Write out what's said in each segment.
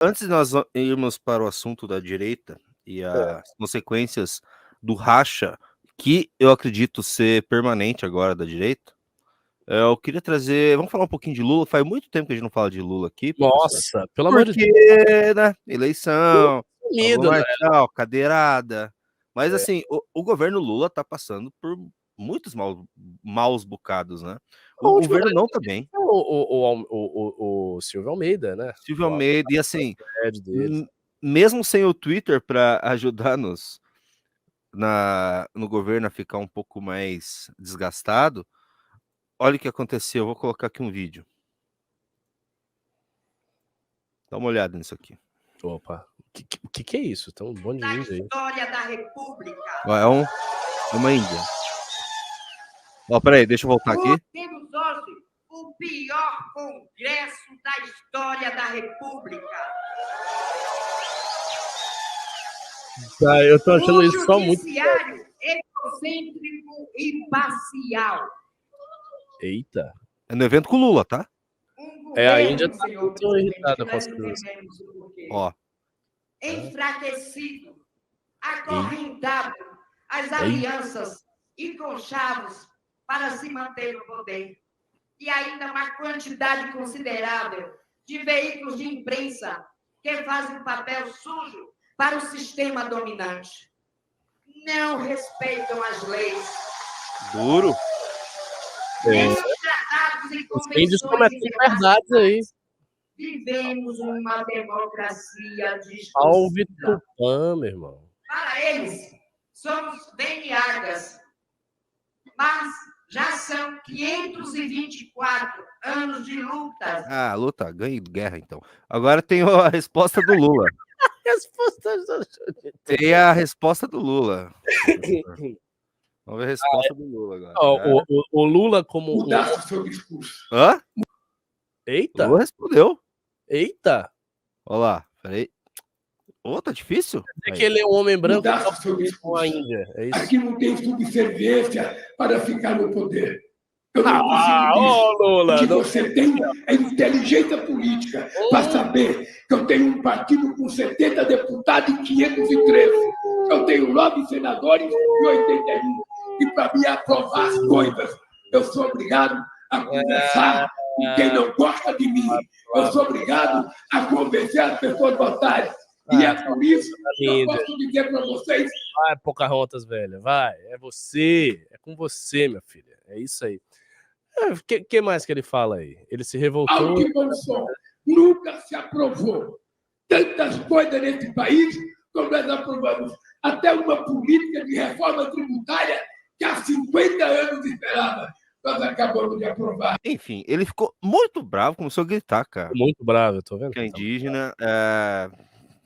Antes de nós irmos para o assunto da direita e É. as consequências do racha, que eu acredito ser permanente agora da direita, eu queria trazer vamos falar um pouquinho de Lula, faz muito tempo que a gente não fala de Lula aqui, professor. Nossa, pelo amor de Porque, Deus. né, eleição, Pablo Sumido, né? Marçal, cadeirada. Mas É. assim, o governo Lula tá passando por muitos maus bocados, né. A O última governo não tá notícia bem. é o Silvio Almeida, né, Silvio o Almeida e assim, assédio deles. mesmo sem o Twitter para ajudar-nos no governo a ficar um pouco mais desgastado, olha o que aconteceu, eu vou colocar aqui um vídeo. Dá uma olhada nisso aqui. Opa, o que é isso? Tem um monte de Da índio aí. história da república. Ó, é uma índia. Ó, espera aí, deixa eu voltar aqui. Temos hoje o pior congresso da história da república. Ah, eu tô achando isso só muito. Judiciário egocêntrico e parcial. Eita. É no evento com o Lula, tá? A Índia tá muito irritada com as coisas. Ó. Enfraquecido, acorrentado, as alianças e conchavos para se manter no poder. E ainda uma quantidade considerável de veículos de imprensa que fazem um papel sujo para o sistema dominante. Não respeitam as leis. Duro. Nem os tratados e Os índios convenções cometem verdades aí. Vivemos uma democracia Salve distorcida. Tupã, meu irmão. Para eles, somos beniagas, mas já são 524 anos de lutas. Ah, luta, ganhe guerra, então. Agora tem a resposta do Lula. Tem a resposta do Lula. Vamos ver a resposta do Lula agora. Ó, o Lula como... Mudasse o seu discurso. Hã? Eita. Lula respondeu. Eita. Olha lá, peraí. Ô, tá difícil? Quer dizer que ele é um homem branco Mudasse o seu com a discurso. Índia, é isso? Aqui não tem subserviência para ficar no poder. Eu não consigo Ô, Lula, O que não- você tem é inteligência política para saber que eu tenho um partido com 70 deputados e 513. Eu tenho 9 senadores e 81. E para me aprovar as coisas, eu sou obrigado a conversar com quem não gosta de mim. Eu sou obrigado a convencer as pessoas a votarem. E é por isso que eu posso dizer para vocês... Vai, Pocahontas, velho, vai. É você, é com você, minha filha. É isso aí. O que mais que ele fala aí? Ele se revoltou... Alto e bom som. Nunca se aprovou tantas coisas nesse país como nós aprovamos. Até uma política de reforma tributária que há 50 anos esperava. Nós acabamos de aprovar. Enfim, ele ficou muito bravo, começou a gritar, cara. Muito bravo, eu tô vendo. Que é indígena,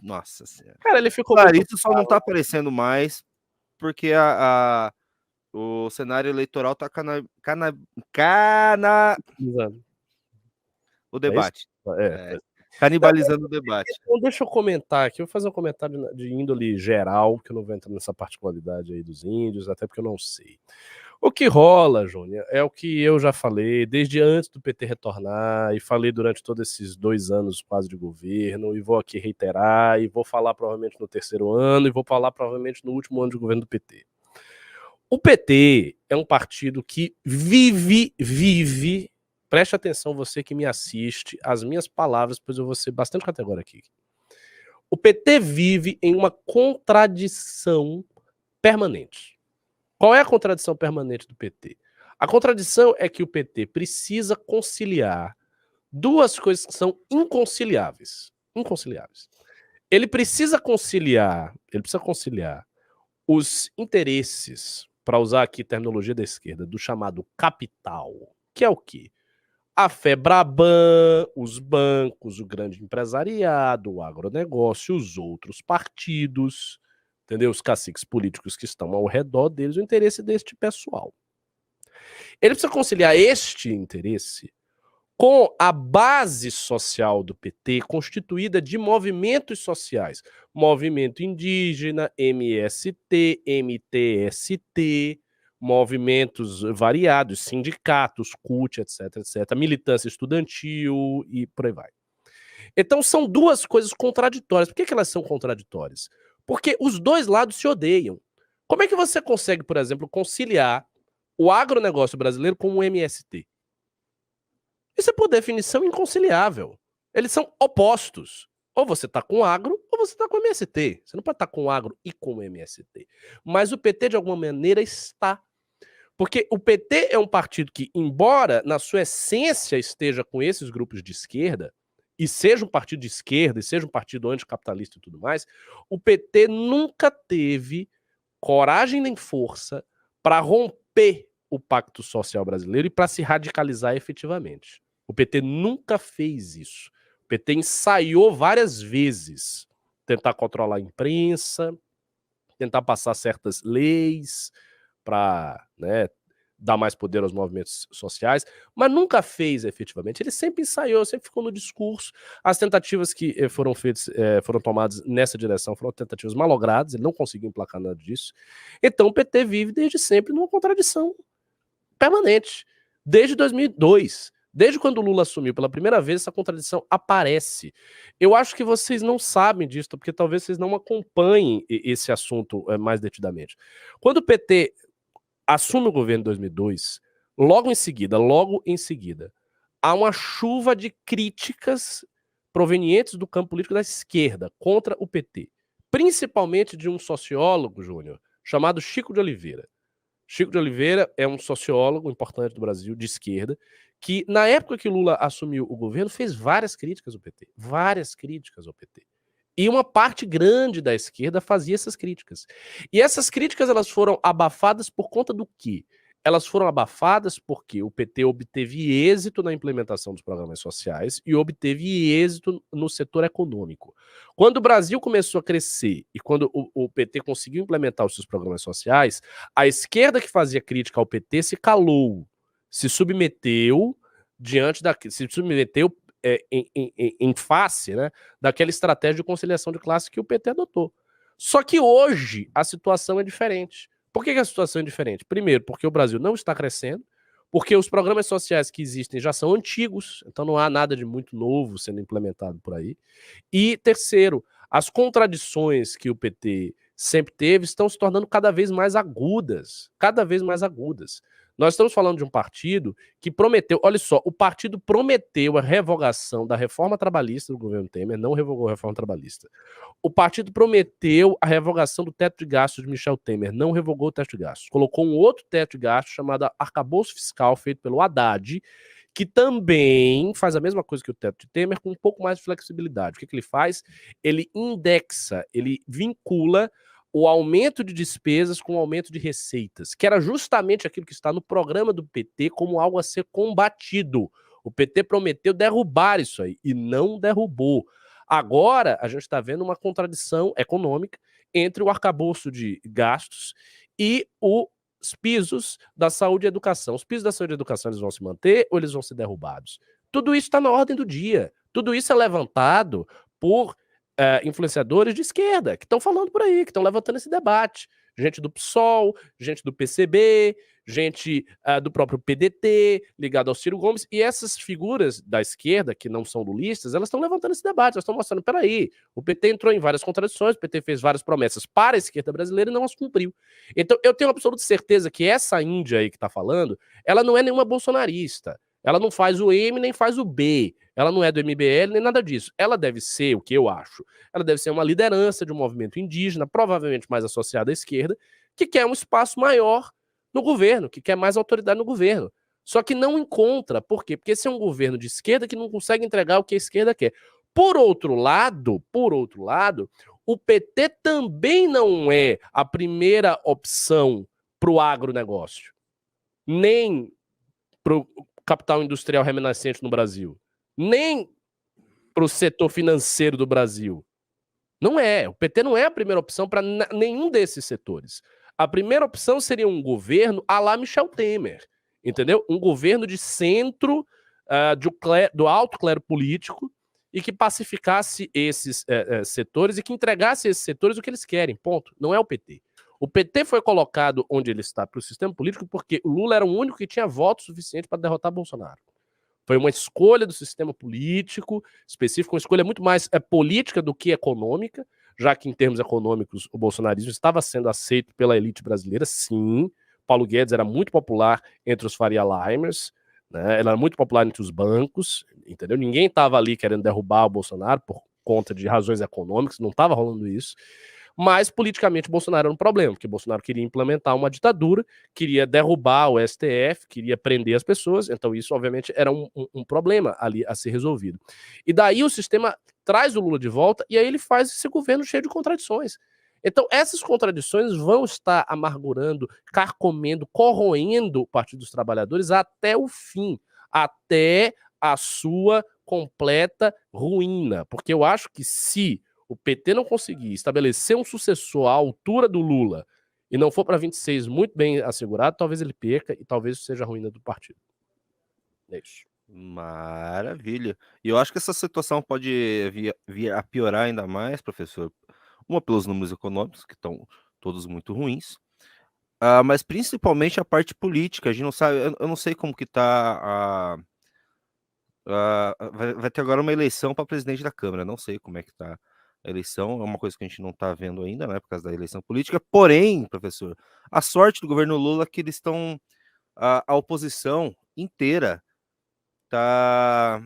nossa senhora. Cara, ele ficou Claro, muito isso só não tá aparecendo mais porque o cenário eleitoral tá o debate. Canibalizando o debate. Então, deixa eu comentar aqui, eu vou fazer um comentário de índole geral, que eu não vou entrar nessa particularidade aí dos índios, até porque eu não sei. O que rola, Júnior, é o que eu já falei desde antes do PT retornar, e falei durante todos esses 2 anos quase de governo, e vou aqui reiterar, e vou falar provavelmente no 3º ano, e vou falar provavelmente no último ano de governo do PT. O PT é um partido que vive, preste atenção você que me assiste, as minhas palavras, pois eu vou ser bastante categórico aqui. O PT vive em uma contradição permanente. Qual é a contradição permanente do PT? A contradição é que o PT precisa conciliar duas coisas que são inconciliáveis. Inconciliáveis. Ele precisa conciliar os interesses, para usar aqui terminologia da esquerda, do chamado capital, que é o quê? A Febraban, os bancos, o grande empresariado, o agronegócio, os outros partidos, entendeu? Os caciques políticos que estão ao redor deles, o interesse deste pessoal. Ele precisa conciliar este interesse com a base social do PT, constituída de movimentos sociais. Movimento indígena, MST, MTST, movimentos variados, sindicatos, CUT, etc, etc, militância estudantil e por aí vai. Então são duas coisas contraditórias. Por que elas são contraditórias? Porque os dois lados se odeiam. Como é que você consegue, por exemplo, conciliar o agronegócio brasileiro com o MST? Isso é, por definição, inconciliável. Eles são opostos. Ou você está com o agro, ou você está com o MST. Você não pode estar com o agro e com o MST. Mas o PT, de alguma maneira, está. Porque o PT é um partido que, embora na sua essência esteja com esses grupos de esquerda, e seja um partido de esquerda, e seja um partido anticapitalista e tudo mais, o PT nunca teve coragem nem força para romper o pacto social brasileiro e para se radicalizar efetivamente. O PT nunca fez isso. O PT ensaiou várias vezes tentar controlar a imprensa, tentar passar certas leis para, né, dar mais poder aos movimentos sociais, mas nunca fez efetivamente. Ele sempre ensaiou, sempre ficou no discurso. As tentativas que foram feitas, foram tomadas nessa direção, foram tentativas malogradas, ele não conseguiu emplacar nada disso. Então o PT vive desde sempre numa contradição permanente. Desde 2002. Desde quando o Lula assumiu pela primeira vez, essa contradição aparece. Eu acho que vocês não sabem disso, porque talvez vocês não acompanhem esse assunto mais detidamente. Quando o PT assume o governo em 2002, logo em seguida, há uma chuva de críticas provenientes do campo político da esquerda contra o PT. Principalmente de um sociólogo, Júnior, chamado Chico de Oliveira. Chico de Oliveira é um sociólogo importante do Brasil, de esquerda, que na época que Lula assumiu o governo, fez várias críticas ao PT. Várias críticas ao PT. E uma parte grande da esquerda fazia essas críticas. E essas críticas elas foram abafadas por conta do quê? Elas foram abafadas porque o PT obteve êxito na implementação dos programas sociais e obteve êxito no setor econômico. Quando o Brasil começou a crescer e quando o PT conseguiu implementar os seus programas sociais, a esquerda que fazia crítica ao PT se calou, se submeteu em face, né, daquela estratégia de conciliação de classe que o PT adotou. Só que hoje a situação é diferente. Por que a situação é diferente? Primeiro, porque o Brasil não está crescendo, porque os programas sociais que existem já são antigos, então não há nada de muito novo sendo implementado por aí. E terceiro, as contradições que o PT sempre teve estão se tornando cada vez mais agudas. Cada vez mais agudas. Nós estamos falando de um partido que prometeu, olha só, o partido prometeu a revogação da reforma trabalhista do governo Temer, não revogou a reforma trabalhista. O partido prometeu a revogação do teto de gastos de Michel Temer, não revogou o teto de gastos. Colocou um outro teto de gastos chamado arcabouço fiscal, feito pelo Haddad, que também faz a mesma coisa que o teto de Temer, com um pouco mais de flexibilidade. O que ele faz? Ele indexa, ele vincula o aumento de despesas com o aumento de receitas, que era justamente aquilo que está no programa do PT como algo a ser combatido. O PT prometeu derrubar isso aí e não derrubou. Agora, a gente está vendo uma contradição econômica entre o arcabouço de gastos e os pisos da saúde e educação. Os pisos da saúde e educação eles vão se manter ou eles vão ser derrubados? Tudo isso está na ordem do dia. Tudo isso é levantado por influenciadores de esquerda, que estão falando por aí, que estão levantando esse debate. Gente do PSOL, gente do PCB, gente do próprio PDT, ligado ao Ciro Gomes, e essas figuras da esquerda, que não são lulistas, elas estão levantando esse debate, elas estão mostrando, peraí, o PT entrou em várias contradições, o PT fez várias promessas para a esquerda brasileira e não as cumpriu. Então, eu tenho absoluta certeza que essa Índia aí que está falando, ela não é nenhuma bolsonarista, ela não faz o M nem faz o B, ela não é do MBL nem nada disso. Ela deve ser, o que eu acho, ela deve ser uma liderança de um movimento indígena, provavelmente mais associado à esquerda, que quer um espaço maior no governo, que quer mais autoridade no governo. Só que não encontra. Por quê? Porque esse é um governo de esquerda que não consegue entregar o que a esquerda quer. Por outro lado, o PT também não é a primeira opção para o agronegócio, nem para o capital industrial remanescente no Brasil, nem para o setor financeiro do Brasil. Não é. O PT não é a primeira opção para nenhum desses setores. A primeira opção seria um governo à la Michel Temer, entendeu? Um governo de centro do alto clero político e que pacificasse esses setores e que entregasse a esses setores o que eles querem, ponto. Não é o PT. O PT foi colocado onde ele está para o sistema político porque o Lula era o único que tinha voto suficiente para derrotar Bolsonaro. Foi uma escolha do sistema político específico, uma escolha muito mais política do que econômica, já que em termos econômicos o bolsonarismo estava sendo aceito pela elite brasileira, sim. Paulo Guedes era muito popular entre os Faria Limers, né? Ele era muito popular entre os bancos, entendeu? Ninguém estava ali querendo derrubar o Bolsonaro por conta de razões econômicas, não estava rolando isso. Mas politicamente o Bolsonaro era um problema, porque o Bolsonaro queria implementar uma ditadura, queria derrubar o STF, queria prender as pessoas, então isso obviamente era um problema ali a ser resolvido. E daí o sistema traz o Lula de volta e aí ele faz esse governo cheio de contradições. Então essas contradições vão estar amargurando, carcomendo, corroendo o Partido dos Trabalhadores até o fim, até a sua completa ruína, porque eu acho que se o PT não conseguir estabelecer um sucessor à altura do Lula e não for para 26 muito bem assegurado, talvez ele perca e talvez isso seja a ruína do partido. É isso. Maravilha. E eu acho que essa situação pode vir a piorar ainda mais, professor. Uma, pelos números econômicos, que estão todos muito ruins, mas principalmente a parte política. A gente não sabe, eu não sei como que está vai ter agora uma eleição para presidente da Câmara, não sei como é que está a eleição, é uma coisa que a gente não está vendo ainda, né, por causa da eleição política. Porém, professor, a sorte do governo Lula é que eles estão, a oposição inteira tá,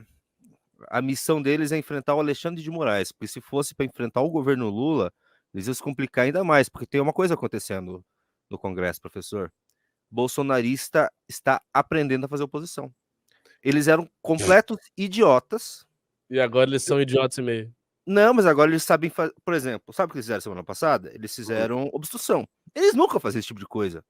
a missão deles é enfrentar o Alexandre de Moraes, porque se fosse para enfrentar o governo Lula, eles iam se complicar ainda mais, porque tem uma coisa acontecendo no Congresso, professor. Bolsonarista está aprendendo a fazer oposição. Eles eram completos idiotas. E agora eles são idiotas e meio. Não, mas agora eles sabem fazer. Por exemplo, sabe o que eles fizeram semana passada? Eles fizeram obstrução. Eles nunca faziam esse tipo de coisa.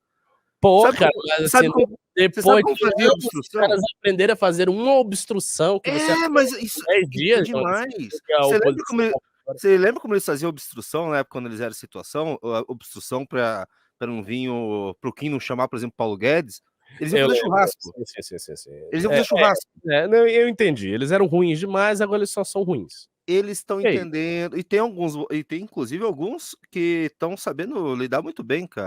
Pô, Sabe cara, como- mas sabe assim, como- depois sabe como de fazia anos, obstrução? os caras aprenderam a fazer uma obstrução que você Mas isso 10 é dias, demais. que a oposição- Você lembra como eles faziam obstrução na época quando eles eram situação? Obstrução para não vir pro Kim não chamar, por exemplo, Paulo Guedes? Eles iam fazer churrasco. Sim. Eles iam fazer churrasco. Não, eu entendi. Eles eram ruins demais, agora eles só são ruins. Eles estão E aí? entendendo, e tem inclusive alguns que estão sabendo lidar muito bem com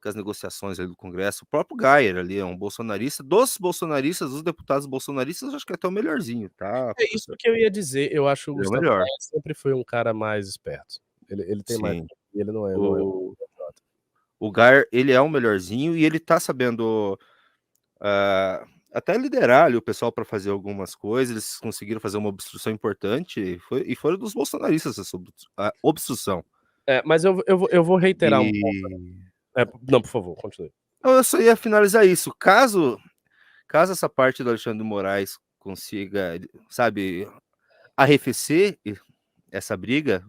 as negociações ali do Congresso. O próprio Geyer ali é um bolsonarista. Dos bolsonaristas, dos deputados bolsonaristas, acho que é até o melhorzinho, tá? É isso que eu ia dizer. Eu acho que o Ele é o Gustavo melhor. Maia sempre foi um cara mais esperto. Ele tem mais. Sim. Ele não é. O Geyer, ele é o melhorzinho e ele tá sabendo até liderar ali o pessoal para fazer algumas coisas. Eles conseguiram fazer uma obstrução importante e foram dos bolsonaristas essa obstrução. Mas eu vou reiterar um ponto. Não, por favor, continue. Eu só ia finalizar isso. Caso essa parte do Alexandre de Moraes consiga, sabe, arrefecer essa briga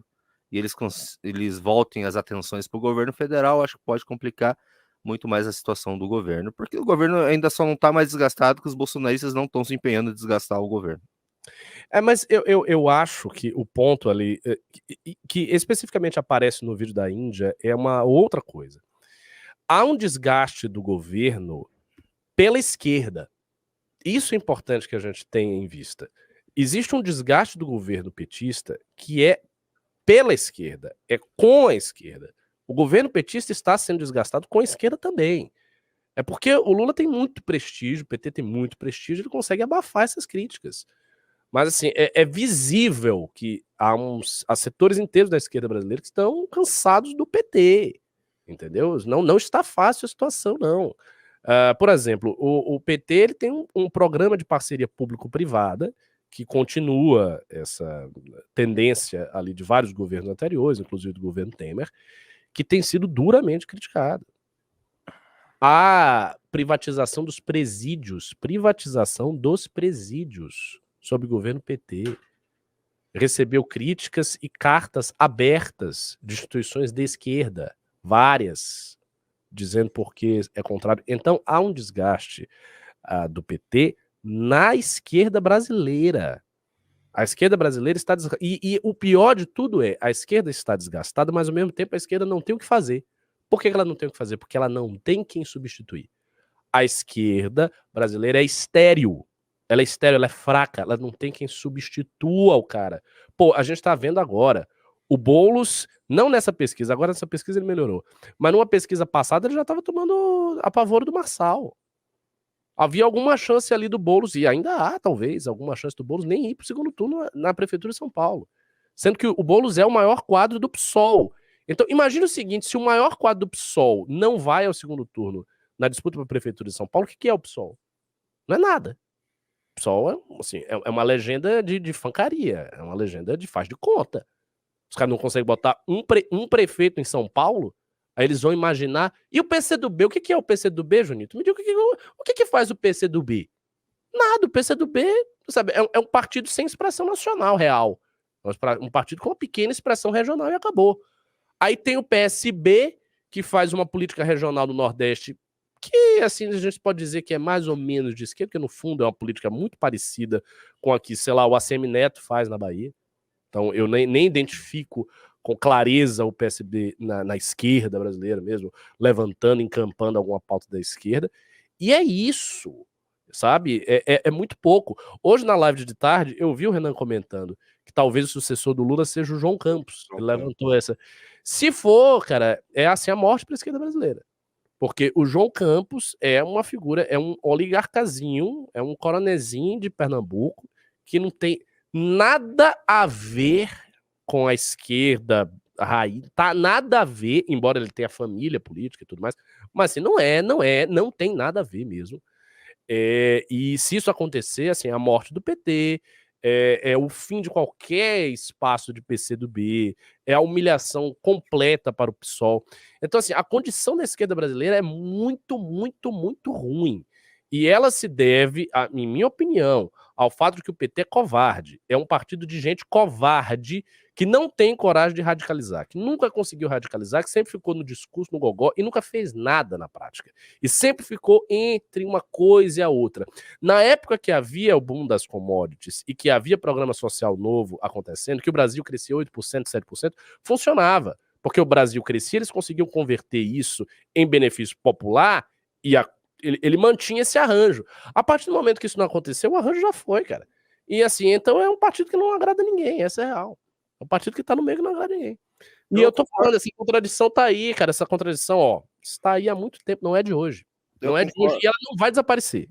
e eles voltem as atenções para o governo federal, acho que pode complicar muito mais a situação do governo, porque o governo ainda só não está mais desgastado, que os bolsonaristas não estão se empenhando em desgastar o governo. Mas eu acho que o ponto ali, que especificamente aparece no vídeo da Índia, é uma outra coisa. Há um desgaste do governo pela esquerda. Isso é importante que a gente tenha em vista. Existe um desgaste do governo petista que é pela esquerda, é com a esquerda. O governo petista está sendo desgastado com a esquerda também. É porque o Lula tem muito prestígio, o PT tem muito prestígio, ele consegue abafar essas críticas. Mas assim, é visível que há setores inteiros da esquerda brasileira que estão cansados do PT, entendeu? Não está fácil a situação, não. Por exemplo, o PT ele tem um programa de parceria público-privada que continua essa tendência ali de vários governos anteriores, inclusive do governo Temer, que tem sido duramente criticado. A privatização dos presídios, sob o governo PT, recebeu críticas e cartas abertas de instituições de esquerda, várias, dizendo porque é contrário. Então há um desgaste do PT na esquerda brasileira. A esquerda brasileira está desgastada. E o pior de tudo é, a esquerda está desgastada, mas ao mesmo tempo a esquerda não tem o que fazer. Por que ela não tem o que fazer? Porque ela não tem quem substituir. A esquerda brasileira é estéril. Ela é estéril, ela é fraca, ela não tem quem substitua o cara. Pô, a gente tá vendo agora. O Boulos, não nessa pesquisa, agora nessa pesquisa ele melhorou. Mas numa pesquisa passada ele já tava tomando apavoro do Marçal. havia alguma chance ali do Boulos, e ainda há, talvez, alguma chance do Boulos nem ir para o segundo turno na Prefeitura de São Paulo. Sendo que o Boulos é o maior quadro do PSOL. Então, imagina o seguinte, se o maior quadro do PSOL não vai ao segundo turno na disputa para a Prefeitura de São Paulo, o que é o PSOL? Não é nada. O PSOL é, assim, é uma legenda de fancaria, é uma legenda de faz de conta. Os caras não conseguem botar um prefeito em São Paulo, aí eles vão imaginar... E o PCdoB? O que é o PCdoB, Junito? Me diga o que faz o PCdoB? Nada, o PCdoB, sabe, é um partido sem expressão nacional real. Um partido com uma pequena expressão regional e acabou. Aí tem o PSB, que faz uma política regional do Nordeste, que, assim, a gente pode dizer que é mais ou menos de esquerda, porque no fundo é uma política muito parecida com a que, sei lá, o ACM Neto faz na Bahia. Então eu nem identifico com clareza o PSB na esquerda brasileira mesmo, levantando, encampando alguma pauta da esquerda. E é isso, sabe? É muito pouco. Hoje na live de tarde, eu vi o Renan comentando que talvez o sucessor do Lula seja o João Campos. Ele levantou essa. Se for, cara, é assim a morte para a esquerda brasileira. Porque o João Campos é uma figura, é um oligarcazinho, é um coronezinho de Pernambuco, que não tem nada a ver com a esquerda raiz, tá nada a ver, embora ele tenha família política e tudo mais, mas assim, não tem nada a ver mesmo. E se isso acontecer, assim, a morte do PT, é o fim de qualquer espaço de PCdoB, é a humilhação completa para o PSOL. Então, assim, a condição da esquerda brasileira é muito, muito, muito ruim. E ela se deve, em minha opinião, ao fato de que o PT é covarde. É um partido de gente covarde que não tem coragem de radicalizar, que nunca conseguiu radicalizar, que sempre ficou no discurso, no gogó, e nunca fez nada na prática. E sempre ficou entre uma coisa e a outra. Na época que havia o boom das commodities e que havia programa social novo acontecendo, que o Brasil crescia 8%, 7%, funcionava. Porque o Brasil crescia, eles conseguiam converter isso em benefício popular e ele mantinha esse arranjo. A partir do momento que isso não aconteceu, o arranjo já foi, cara. E assim, então é um partido que não agrada ninguém, essa é real. É um partido que tá no meio que não agrada ninguém. E eu tô falando assim, contradição tá aí, cara, essa contradição, ó, está aí há muito tempo, não é de hoje. Não é de hoje, e ela não vai desaparecer.